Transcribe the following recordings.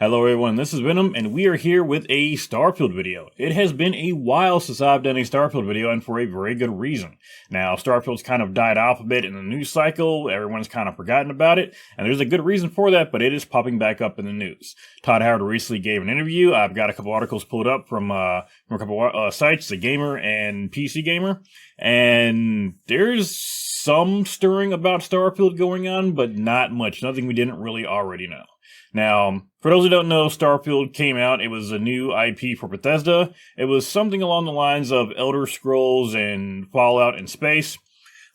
Hello everyone, this is Venom, and we are here with a Starfield video. It has been a while since I've done a Starfield video, and for a very good reason. Now, Starfield's kind of died off a bit in the news cycle, everyone's kind of forgotten about it, and there's a good reason for that, but it is popping back up in the news. Todd Howard recently gave an interview. I've got a couple articles pulled up from a couple sites, The Gamer and PC Gamer, and there's some stirring about Starfield going on, but not much, nothing we didn't really already know. Now, for those who don't know, Starfield came out. It was a new IP for Bethesda. It was something along the lines of Elder Scrolls and Fallout in space.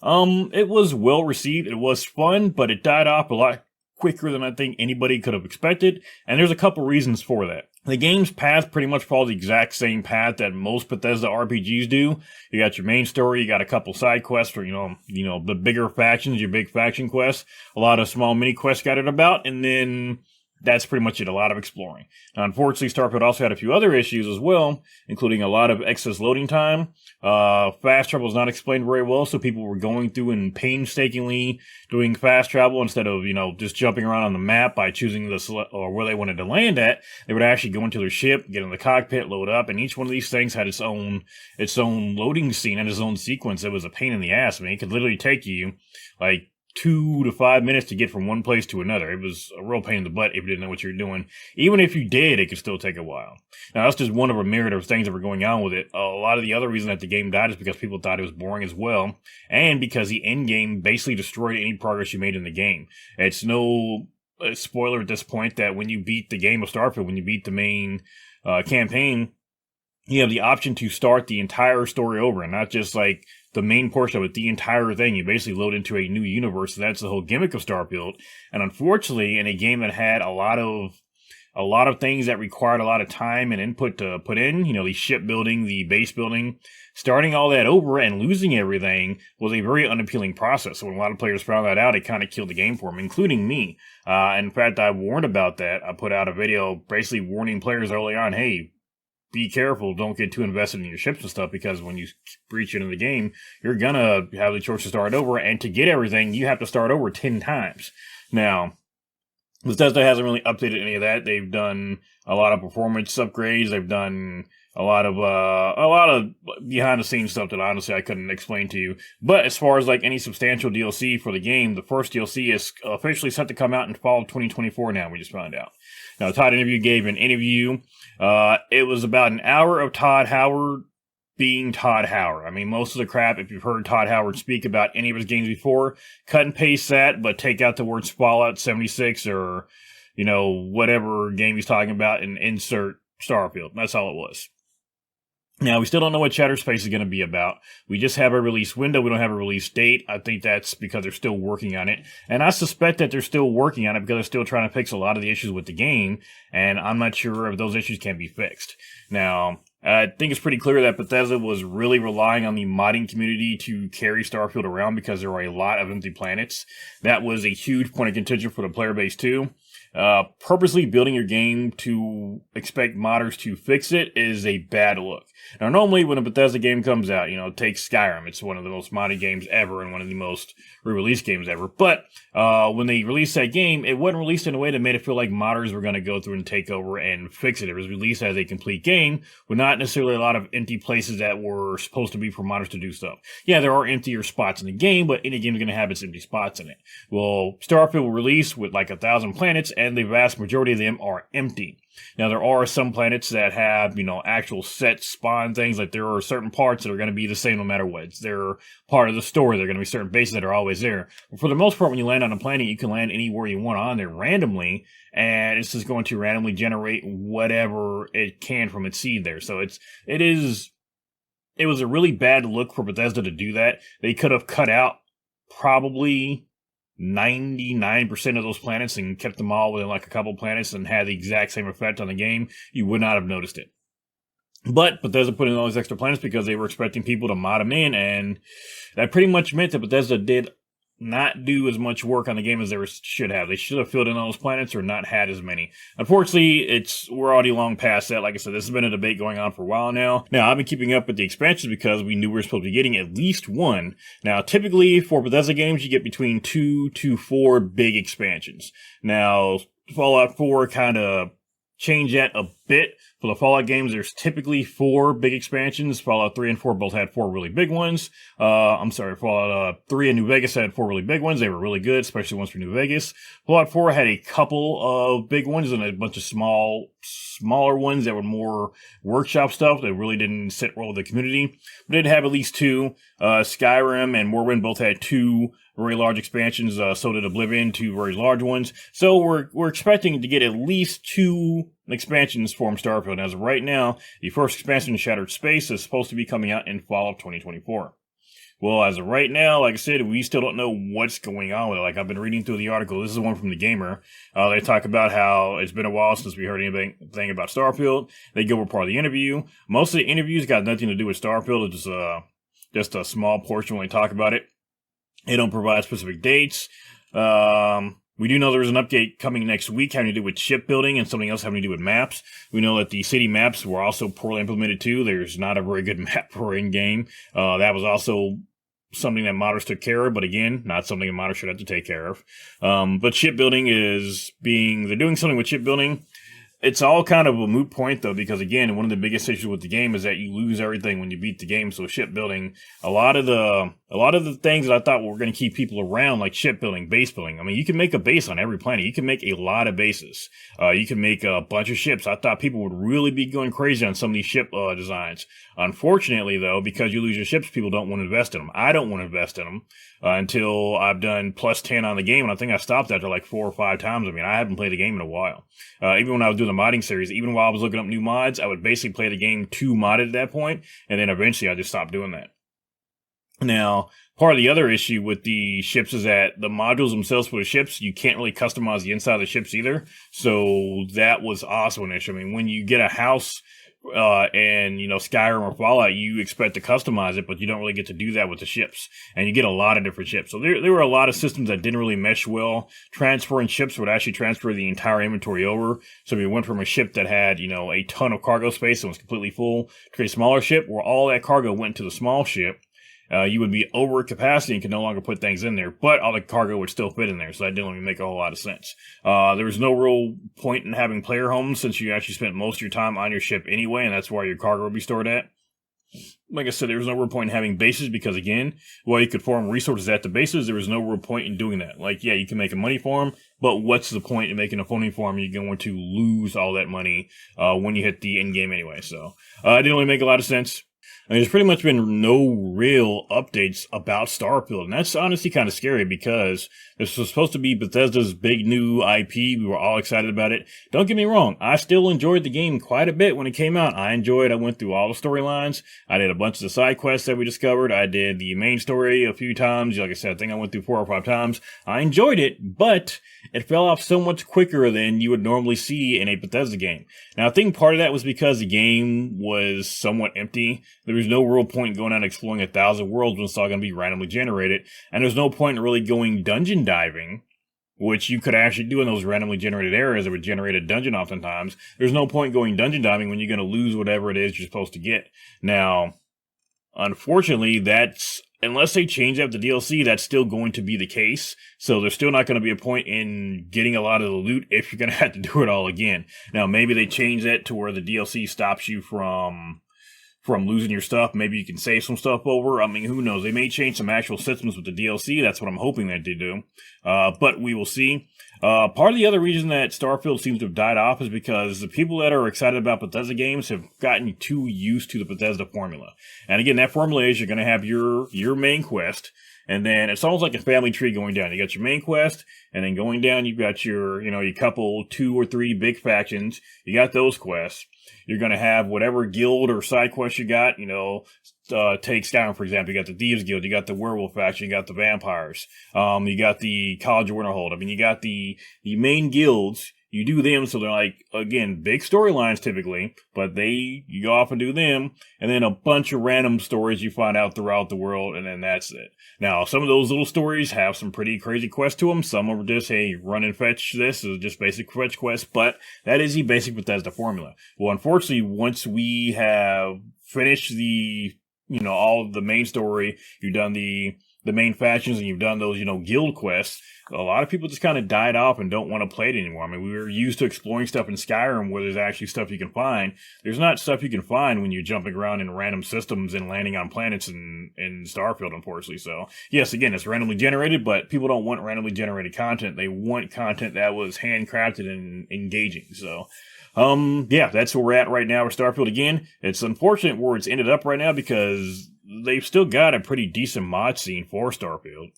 It was well received. It was fun, but it died off a lot quicker than I think anybody could have expected. And there's a couple reasons for that. The game's path pretty much follows the exact same path that most Bethesda RPGs do. You got your main story, you got a couple side quests, or the bigger factions, your big faction quests, a lot of small mini quests scattered about, and then that's pretty much it, a lot of exploring. Now, unfortunately, Starfield also had a few other issues as well, including a lot of excess loading time. Fast travel is not explained very well, so people were going through and painstakingly doing fast travel instead of, just jumping around on the map by choosing or where they wanted to land at. They would actually go into their ship, get in the cockpit, load up, and each one of these things had its own loading scene and its own sequence. It was a pain in the ass. I mean, it could literally take you, 2 to 5 minutes to get from one place to another. It was a real pain in the butt if you didn't know what you were doing. Even if you did, it could still take a while. Now, that's just one of a myriad of things that were going on with it. A lot of the other reason that the game died is because people thought it was boring as well, and because the end game basically destroyed any progress you made in the game. It's no spoiler at this point that when you beat the game of Starfield, when you beat the main campaign, you have the option to start the entire story over, and not just the main portion of it, the entire thing. You basically load into a new universe. So that's the whole gimmick of Starfield. And unfortunately, in a game that had a lot of things that required a lot of time and input to put in, the ship building, the base building, starting all that over and losing everything was a very unappealing process. So when a lot of players found that out, it kind of killed the game for them, including me. In fact, I warned about that. I put out a video basically warning players early on, hey, be careful, don't get too invested in your ships and stuff, because when you breach into the game, you're gonna have the choice to start over, and to get everything, you have to start over 10 times. Now, Bethesda hasn't really updated any of that. They've done a lot of performance upgrades, they've done a lot of behind the scenes stuff that honestly I couldn't explain to you. But as far as any substantial DLC for the game, the first DLC is officially set to come out in fall of 2024 now, we just found out. Now, Todd gave an interview. It was about an hour of Todd Howard being Todd Howard. I mean, most of the crap, if you've heard Todd Howard speak about any of his games before, cut and paste that, but take out the words Fallout 76 or, whatever game he's talking about and insert Starfield. That's all it was. Now, we still don't know what Shatterspace is going to be about. We just have a release window. We don't have a release date. I think that's because they're still working on it. And I suspect that they're still working on it because they're still trying to fix a lot of the issues with the game. And I'm not sure if those issues can be fixed. Now, I think it's pretty clear that Bethesda was really relying on the modding community to carry Starfield around because there are a lot of empty planets. That was a huge point of contention for the player base too. Purposely building your game to expect modders to fix it is a bad look. Now, normally when a Bethesda game comes out, take Skyrim. It's one of the most modded games ever and one of the most re-released games ever. But when they released that game, it wasn't released in a way that made it feel like modders were going to go through and take over and fix it. It was released as a complete game with not necessarily a lot of empty places that were supposed to be for modders to do stuff. Yeah, there are emptier spots in the game, but any game is going to have its empty spots in it. Well, Starfield will release with 1,000 planets, and the vast majority of them are empty. Now, there are some planets that have, actual set spawn things. There are certain parts that are going to be the same no matter what. They're part of the story. There are going to be certain bases that are always there. But for the most part, when you land on a planet, you can land anywhere you want on there randomly, and it's just going to randomly generate whatever it can from its seed there. So it was a really bad look for Bethesda to do that. They could have cut out probably 99% of those planets and kept them all within a couple planets and had the exact same effect on the game. You would not have noticed it. But Bethesda put in all these extra planets because they were expecting people to mod them in, and that pretty much meant that Bethesda did not do as much work on the game as they should have. They should have filled in all those planets or not had as many. Unfortunately, we're already long past that. Like I said, this has been a debate going on for a while now. Now, I've been keeping up with the expansions because we knew we were supposed to be getting at least one. Now, typically for Bethesda games, you get between 2 to 4 big expansions. Now, Fallout 4 kind of change that a bit. For the Fallout games, there's typically 4 big expansions. Fallout 3 and 4 both had 4 really big ones. Fallout 3 and New Vegas had 4 really big ones. They were really good, especially ones for New Vegas. Fallout 4 had a couple of big ones and a bunch of smaller ones that were more workshop stuff that really didn't sit well with the community. But it did have at least 2. Skyrim and Morrowind both had 2 very large expansions. So did Oblivion, 2 very large ones. So we're expecting to get at least 2 expansions from Starfield. As of right now, the first expansion, Shattered Space, is supposed to be coming out in fall of 2024. Well, as of right now, like I said, we still don't know what's going on with it. Like, I've been reading through the article. This is one from The Gamer. They talk about how it's been a while since we heard anything about Starfield. They go over part of the interview. Most of the interviews got nothing to do with Starfield. It's just a small portion when they talk about it. They don't provide specific dates. We do know there's an update coming next week having to do with shipbuilding and something else having to do with maps. We know that the city maps were also poorly implemented too. There's not a very good map for in-game. That was also something that modders took care of, but again, not something that modders should have to take care of. But shipbuilding they're doing something with shipbuilding. It's all kind of a moot point, though, because, again, one of the biggest issues with the game is that you lose everything when you beat the game. So shipbuilding, a lot of the things that I thought were going to keep people around, like shipbuilding, base building. I mean, you can make a base on every planet. You can make a lot of bases. You can make a bunch of ships. I thought people would really be going crazy on some of these ship designs. Unfortunately, though, because you lose your ships, people don't want to invest in them. I don't want to invest in them until I've done plus 10 on the game, and I think I stopped after like 4 or 5 times. I mean, I haven't played the game in a while. Even when I was doing the modding series, even while I was looking up new mods, I would basically play the game 2 modded at that point, and then eventually I just stopped doing that. Now, part of the other issue with the ships is that the modules themselves for the ships, you can't really customize the inside of the ships either. So that was also an issue. I mean, when you get a house and, Skyrim or Fallout, you expect to customize it, but you don't really get to do that with the ships. And you get a lot of different ships. So there were a lot of systems that didn't really mesh well. Transferring ships would actually transfer the entire inventory over. So if you went from a ship that had, a ton of cargo space and was completely full to a smaller ship where all that cargo went to the small ship, you would be over capacity and could no longer put things in there, but all the cargo would still fit in there, so that didn't really make a whole lot of sense. There was no real point in having player homes since you actually spent most of your time on your ship anyway, and that's where your cargo would be stored at. Like I said, there was no real point in having bases because, again, while you could farm resources at the bases, there was no real point in doing that. Like, yeah, you can make a money farm, but what's the point in making a phony farm? You're going to lose all that money when you hit the end game anyway, so it didn't really make a lot of sense. And there's pretty much been no real updates about Starfield, and that's honestly kind of scary because this was supposed to be Bethesda's big new IP. We were all excited about it. Don't get me wrong, I still enjoyed the game quite a bit when it came out. I went through all the storylines. I did a bunch of the side quests that we discovered. I did the main story a few times. Like I said, I think I went through 4 or 5 times. I enjoyed it, but it fell off so much quicker than you would normally see in a Bethesda game. Now, I think part of that was because the game was somewhat empty. There was no real point in going out and exploring 1,000 worlds when it's all going to be randomly generated. And there's no point in really going dungeon diving, which you could actually do in those randomly generated areas that would generate a dungeon oftentimes. There's no point going dungeon diving when you're going to lose whatever it is you're supposed to get. Now, unfortunately, unless they change up the DLC, that's still going to be the case. So there's still not going to be a point in getting a lot of the loot if you're going to have to do it all again. Now, maybe they change that to where the DLC stops you from losing your stuff. Maybe you can save some stuff over. I mean, who knows? They may change some actual systems with the DLC. That's what I'm hoping that they do. But we will see. Part of the other reason that Starfield seems to have died off is because the people that are excited about Bethesda games have gotten too used to the Bethesda formula. And again, that formula is you're going to have your main quest, and then it's almost like a family tree going down. You got your main quest, and then going down, you've got your couple, 2 or 3 big factions. You got those quests. You're going to have whatever guild or side quest you got, take Skyrim, for example. You got the Thieves Guild, you got the Werewolf faction, you got the Vampires, you got the College of Winterhold. I mean, you got the main guilds. You do them, so they're like, again, big storylines typically, but you go off and do them, and then a bunch of random stories you find out throughout the world, and then that's it. Now, some of those little stories have some pretty crazy quests to them. Some are just, hey, run and fetch this, is just basic fetch quests, but that is the basic Bethesda formula. Well, unfortunately, once we have finished all of the main story, you've done the the main factions and you've done those, guild quests, a lot of people just kind of died off and don't want to play it anymore. I mean, we were used to exploring stuff in Skyrim where there's actually stuff you can find. There's not stuff you can find when you're jumping around in random systems and landing on planets in Starfield, unfortunately. So, yes, again, it's randomly generated, but people don't want randomly generated content. They want content that was handcrafted and engaging. So, yeah, that's where we're at right now with Starfield. Again, it's unfortunate where it's ended up right now because they've still got a pretty decent mod scene for Starfield.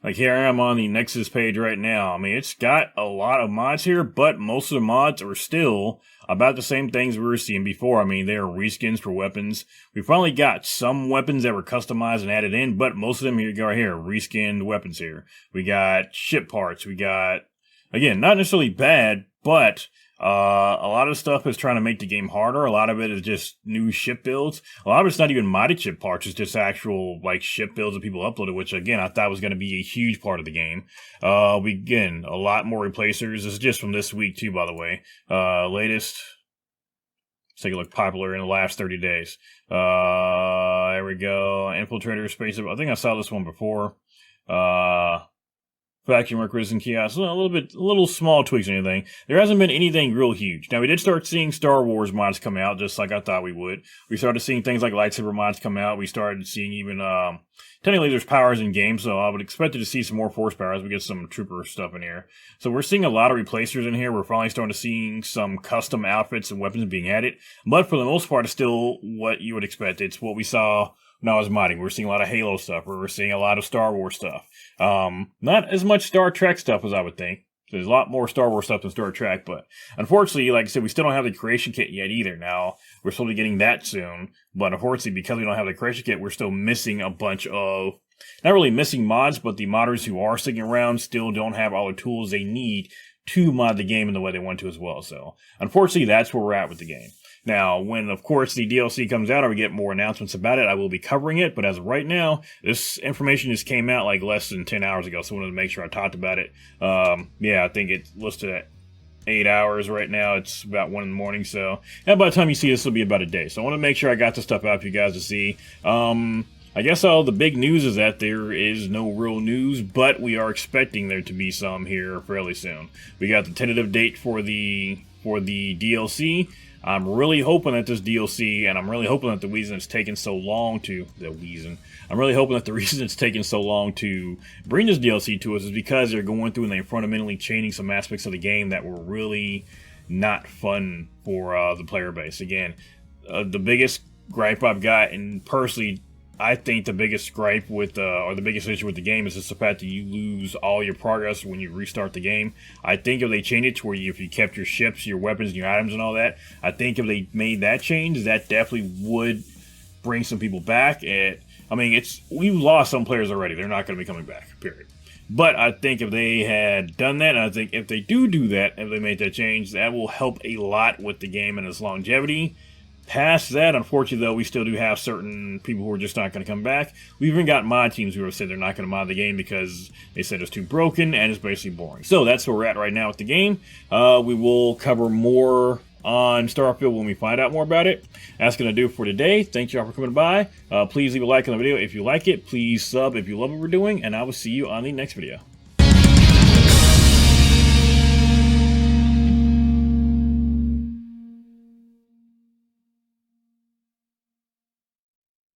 Like here I am on the Nexus page right now. I mean, it's got a lot of mods here, but most of the mods are still about the same things we were seeing before. I mean, they are reskins for weapons. We finally got some weapons that were customized and added in, but most of them here go right here, reskinned weapons here. We got ship parts. We got, again, not necessarily bad, but a lot of stuff is trying to make the game harder. A lot of it is just new ship builds. A lot of it's not even modded ship parts. It's just actual ship builds that people uploaded, which again I thought was going to be a huge part of the game. Again, a lot more replacers. This is just from this week too, by the way. Latest. Let's take a look. Popular in the last 30 days. There we go. Infiltrator space. I think I saw this one before. Vacuum workers and kiosks, a little small tweaks and anything. There hasn't been anything real huge. Now, we did start seeing Star Wars mods come out, just like I thought we would. We started seeing things like lightsaber mods come out. We started seeing even, technically there's powers in game, so I would expect to see some more force powers. We get some trooper stuff in here. So we're seeing a lot of replacers in here. We're finally starting to see some custom outfits and weapons being added. But for the most part, it's still what you would expect. It's what we saw when I was modding. We're seeing a lot of Halo stuff. We're seeing a lot of Star Wars stuff. Not as much Star Trek stuff as I would think. There's a lot more Star Wars stuff than Star Trek, but unfortunately, like I said, we still don't have the creation kit yet either. Now, we're supposed to be getting that soon, but unfortunately, because we don't have the creation kit, we're still missing a bunch of, not really missing mods, but the modders who are sticking around still don't have all the tools they need to mod the game in the way they want to as well. So, unfortunately, that's where we're at with the game. Now, when, of course, the DLC comes out or we get more announcements about it, I will be covering it. But as of right now, this information just came out like less than 10 hours ago, so I wanted to make sure I talked about it. Yeah, I think it's listed at 8 hours right now. It's about 1 in the morning, so by the time you see this, it'll be about a day. So I want to make sure I got the stuff out for you guys to see. I guess all the big news is that there is no real news, but we are expecting there to be some here fairly soon. We got the tentative date for the DLC. I'm really hoping that this DLC, and I'm really hoping that the reason it's taken so long to, I'm really hoping that the reason it's taken so long to bring this DLC to us is because they're going through and they're fundamentally changing some aspects of the game that were really not fun for the player base. Again, the biggest gripe I've got, and personally, I think the biggest gripe with, or the biggest issue with the game is just the fact that you lose all your progress when you restart the game. I think if they change it to where if you kept your ships, your weapons, and your items and all that, I think if they made that change, that definitely would bring some people back. I mean, we've lost some players already. They're not going to be coming back, period. But I think if they had done that, and I think if they do that, if they make that change, that will help a lot with the game and its longevity. Past that, unfortunately, though, we still do have certain people who are just not going to come back. We've even got mod teams who have said they're not going to mod the game because they said it's too broken and it's basically boring. So that's where we're at right now with the game. We will cover more on Starfield when we find out more about it. That's going to do it for today. Thank you all for coming by. Please leave a like on the video if you like it. Please sub if you love what we're doing, and I will see you on the next video.